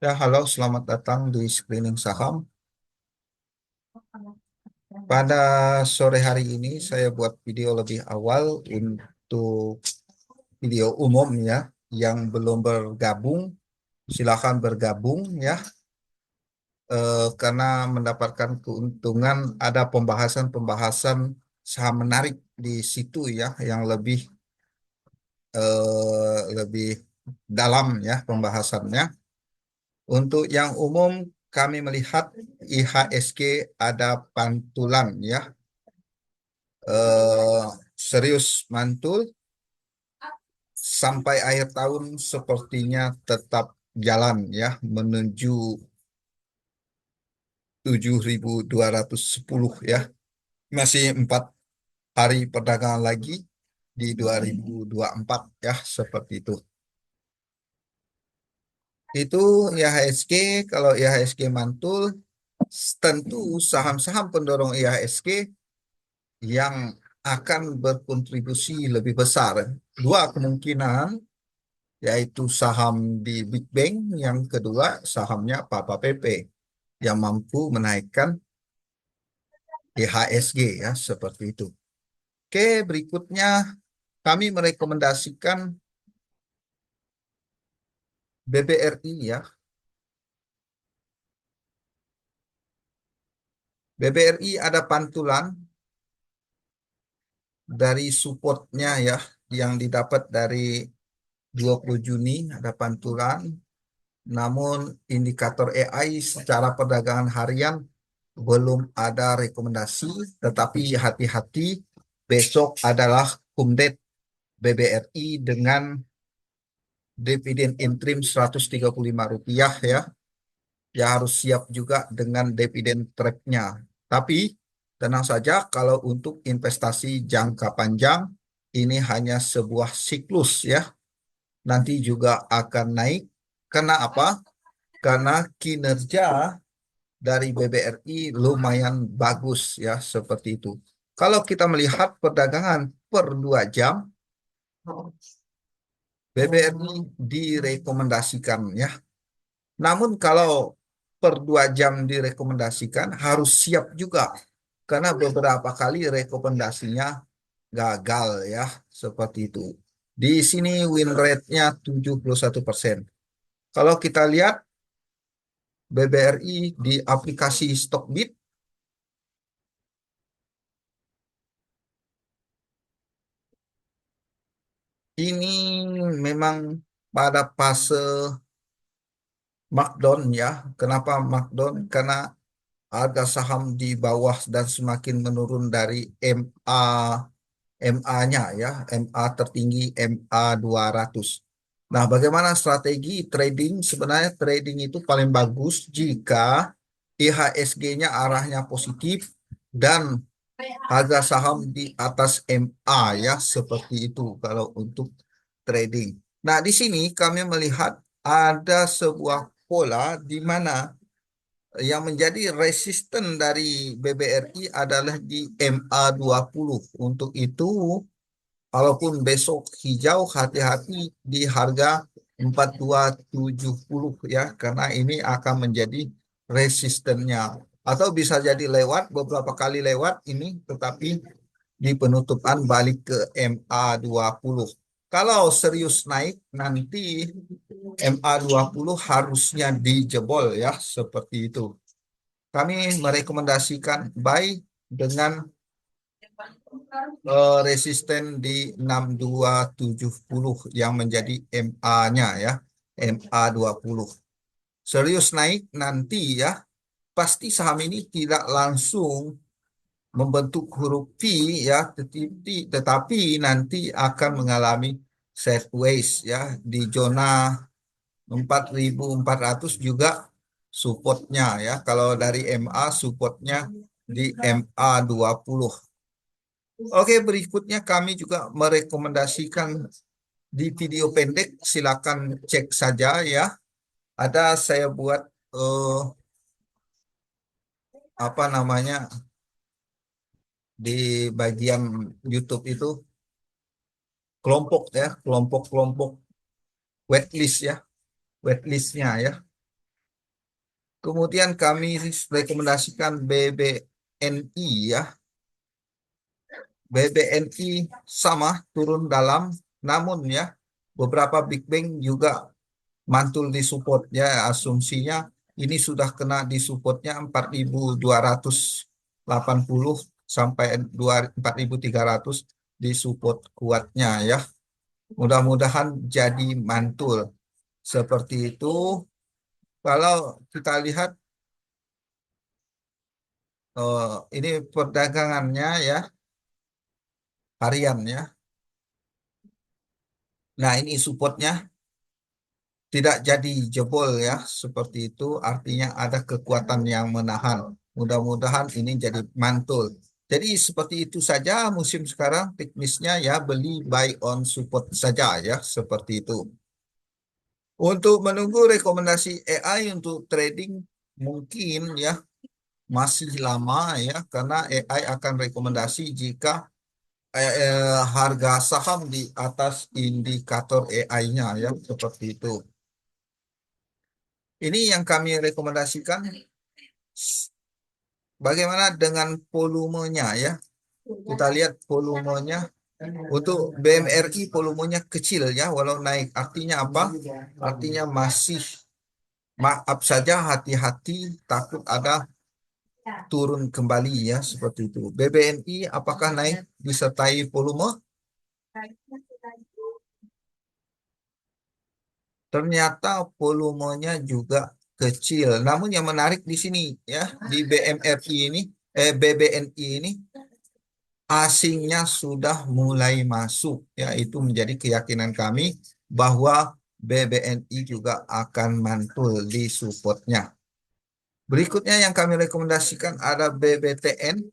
Ya, halo, selamat datang di Screening Saham. Pada sore hari ini saya buat video lebih awal untuk video umum ya. Yang belum bergabung, silakan bergabung ya. Karena mendapatkan keuntungan ada pembahasan-pembahasan saham menarik di situ ya, yang lebih dalam ya pembahasannya. Untuk yang umum, kami melihat IHSG ada pantulan ya, eh, serius mantul sampai akhir tahun sepertinya tetap jalan ya menuju 7.210 ya. Masih 4 hari perdagangan lagi di 2024 ya, seperti itu. Itu IHSG. Kalau IHSG mantul, tentu saham-saham pendorong IHSG yang akan berkontribusi lebih besar. Dua kemungkinan, yaitu saham di Big Bang, yang kedua sahamnya Papa PP yang mampu menaikkan IHSG ya, seperti itu. Oke, berikutnya kami merekomendasikan BBRI ya. BBRI ada pantulan dari supportnya ya, yang didapat dari 20 Juni ada pantulan. Namun indikator AI secara perdagangan harian belum ada rekomendasi, tetapi hati-hati, besok adalah kumdet BBRI dengan dividen interim Rp135 ya. Ya harus siap juga dengan dividen tracknya. Tapi tenang saja, kalau untuk investasi jangka panjang ini hanya sebuah siklus ya. Nanti juga akan naik. Karena apa? Karena kinerja dari BBRI lumayan bagus ya, seperti itu. Kalau kita melihat perdagangan per 2 jam, BBRI direkomendasikan ya. Namun kalau per 2 jam direkomendasikan, harus siap juga. Karena beberapa kali rekomendasinya gagal ya, seperti itu. Di sini win rate-nya 71%. Kalau kita lihat BBRI di aplikasi Stockbit, ini memang pada fase markdown ya. Kenapa markdown? Karena harga saham di bawah dan semakin menurun dari MA MA-nya ya, MA tertinggi MA 200. Nah, bagaimana strategi trading? Sebenarnya trading itu paling bagus jika IHSG-nya arahnya positif dan harga saham di atas MA ya, seperti itu kalau untuk trading. Nah, di sini kami melihat ada sebuah pola di mana yang menjadi resisten dari BBRI adalah di MA 20. Untuk itu, walaupun besok hijau, hati-hati di harga 4270 ya, karena ini akan menjadi resistennya. Atau bisa jadi lewat, beberapa kali lewat ini, tetapi di penutupan balik ke MA 20. Kalau serius naik, nanti MA 20 harusnya dijebol ya, seperti itu. Kami merekomendasikan buy dengan resisten di 6270 yang menjadi MA-nya ya, MA 20. Serius naik nanti ya, pasti saham ini tidak langsung membentuk huruf V ya, tetapi nanti akan mengalami sideways ya di zona 4.400 juga supportnya ya. Kalau dari MA supportnya di MA 20. Oke, berikutnya kami juga merekomendasikan di video pendek, silakan cek saja ya. Ada saya buat eh, apa namanya di bagian YouTube itu kelompok ya, kelompok-kelompok waitlist ya, waitlistnya ya. Kemudian kami rekomendasikan BBNI ya. BBNI sama turun dalam, namun ya beberapa Big Bang juga mantul di support ya. Asumsinya ini sudah kena di supportnya 4.280 sampai 4.300 di support kuatnya ya. Mudah-mudahan jadi mantul seperti itu. Kalau kita lihat ini perdagangannya ya, harian ya. Nah, ini supportnya tidak jadi jebol ya, seperti itu. Artinya ada kekuatan yang menahan. Mudah-mudahan ini jadi mantul. Jadi seperti itu saja musim sekarang teknisnya ya, beli buy on support saja ya, seperti itu. Untuk menunggu rekomendasi AI untuk trading mungkin ya masih lama ya, karena AI akan rekomendasi jika harga saham di atas indikator AI-nya ya, seperti itu. Ini yang kami rekomendasikan. Bagaimana dengan volumenya ya? Kita lihat volumenya. Untuk BMRI volumenya kecil ya, walau naik. Artinya apa? Artinya masih, maaf saja, hati-hati, takut ada turun kembali ya, seperti itu. BBNI apakah naik disertai volume? Ternyata volumenya juga kecil. Namun yang menarik di sini ya, di BMRI ini, BBNI ini asingnya sudah mulai masuk. Ya, itu menjadi keyakinan kami bahwa BBNI juga akan mantul di supportnya. Berikutnya yang kami rekomendasikan ada BBTN.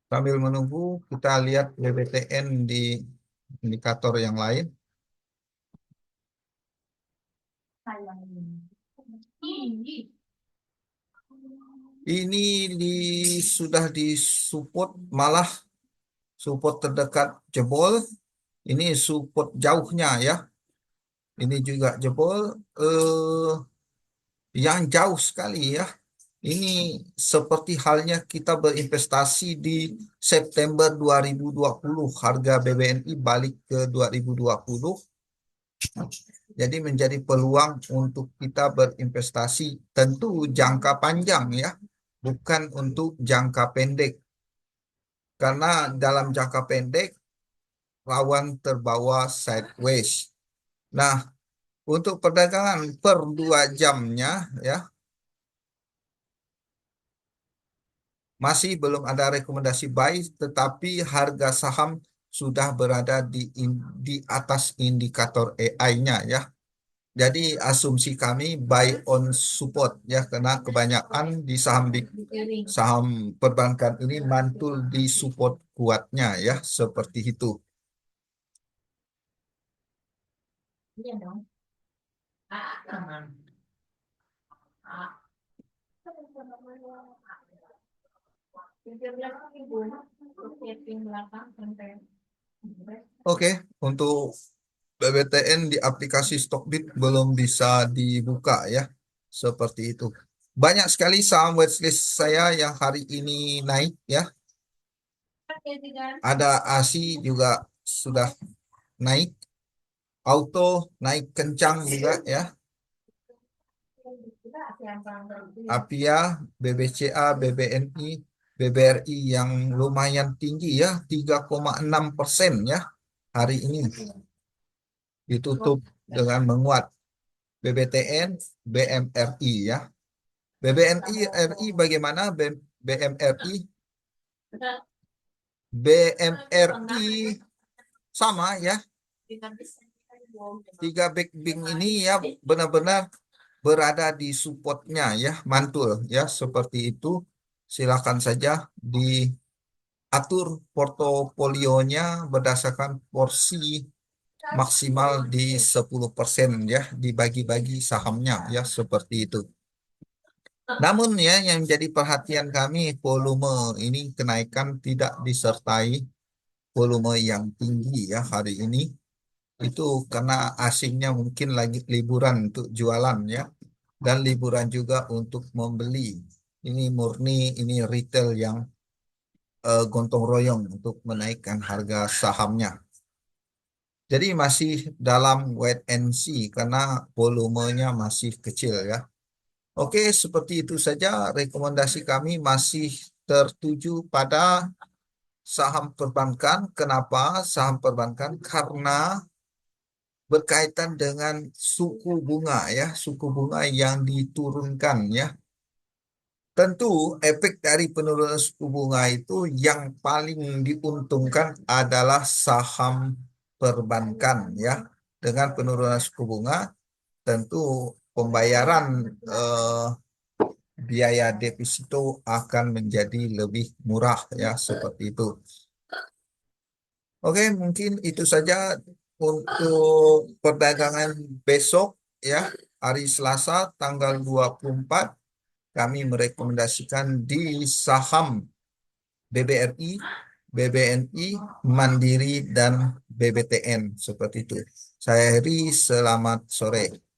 Sambil menunggu, kita lihat BBTN di indikator yang lain. Ini di, sudah disupport, malah support terdekat jebol. Ini support jauhnya ya. Ini juga jebol. Yang jauh sekali ya. Ini seperti halnya kita berinvestasi di September 2020. Harga BBNI balik ke 2020. Jadi menjadi peluang untuk kita berinvestasi. Tentu jangka panjang ya. Bukan untuk jangka pendek. Karena dalam jangka pendek rawan terbawa sideways. Nah, untuk perdagangan per 2 jamnya ya masih belum ada rekomendasi buy, tetapi harga saham sudah berada di atas indikator AI-nya ya. Jadi asumsi kami buy on support ya, karena kebanyakan di saham perbankan ini mantul di support kuatnya ya, seperti itu. Oke, untuk BBTN di aplikasi Stockbit belum bisa dibuka ya. Seperti itu. Banyak sekali saham watchlist saya yang hari ini naik ya. Ada ASI juga sudah naik. Auto naik kencang juga ya. Apia, BBCA, BBNI, BBRI yang lumayan tinggi ya. 3,6% ya hari ini. Ditutup dengan menguat. BBTN, BMRI ya. BBNI RI bagaimana? BMRI, BMRI sama ya. Tiga backbing ini ya benar-benar berada di supportnya ya, mantul ya, seperti itu. Silakan saja diatur portofolionya berdasarkan porsi maksimal di 10% ya, dibagi-bagi sahamnya ya, seperti itu. Namun ya, yang jadi perhatian kami, volume ini kenaikan tidak disertai volume yang tinggi ya hari ini. Itu karena asingnya mungkin lagi liburan untuk jualan ya, dan liburan juga untuk membeli. Ini murni, ini retail yang gotong royong untuk menaikkan harga sahamnya. Jadi masih dalam wait and see karena volumenya masih kecil ya. Oke, seperti itu saja rekomendasi kami masih tertuju pada saham perbankan. Kenapa saham perbankan? Karena berkaitan dengan suku bunga ya, suku bunga yang diturunkan ya. Tentu efek dari penurunan suku bunga itu yang paling diuntungkan adalah saham perbankan ya. Dengan penurunan suku bunga, tentu pembayaran eh, biaya deposito akan menjadi lebih murah ya, seperti itu. Oke, mungkin itu saja untuk perdagangan besok ya, hari Selasa tanggal 24. Kami merekomendasikan di saham BBRI, BBNI, Mandiri, dan BBTN seperti itu. Saya Heri, selamat sore.